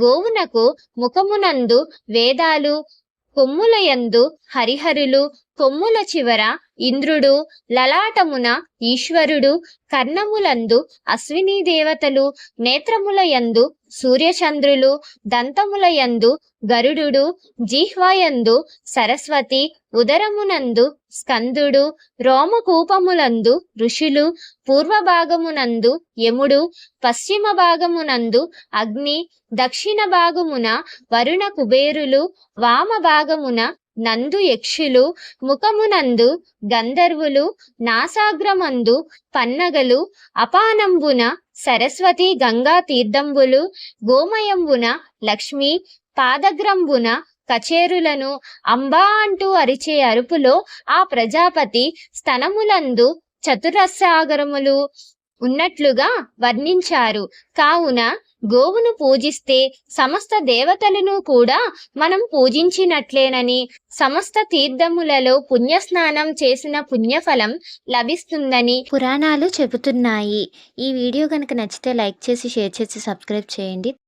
గోవునకు ముఖమునందు వేదాలు, కొమ్ములయందు హరిహరులు, కొమ్ముల చివర ఇంద్రుడు, లలాటమున ఈశ్వరుడు, కర్ణములందు అశ్విని దేవతలు, నేత్రములయందు సూర్యచంద్రులు, దంతములయందు గరుడు, జిహ్వయందు సరస్వతి, ఉదరమునందు స్కందుడు, రోమకూపములందు ఋషులు, పూర్వభాగమునందు యముడు, పశ్చిమ భాగమునందు అగ్ని, దక్షిణ భాగమున వరుణ కుబేరులు, వామ భాగమున నందు యక్షులు, ముఖమునందు గంధర్వులు, నాసాగ్రమందు పన్నగలు, అపానంబున సరస్వతి గంగా తీర్థంబులు, గోమయంబున లక్ష్మి, పాదగ్రంబున కచేరులను అంబా అంటూ అరిచే అరుపులో ఆ ప్రజాపతి స్తనములందు చతురస్రాగరములు ఉన్నట్లుగా వర్ణించారు. కావున గోవును పూజిస్తే సమస్త దేవతలను కూడా మనం పూజించినట్లేనని, సమస్త తీర్థములలో పుణ్యస్నానం చేసిన పుణ్యఫలం లభిస్తుందని పురాణాలు చెబుతున్నాయి. ఈ వీడియో కనుక నచ్చితే లైక్ చేసి, షేర్ చేసి, సబ్స్క్రైబ్ చేయండి.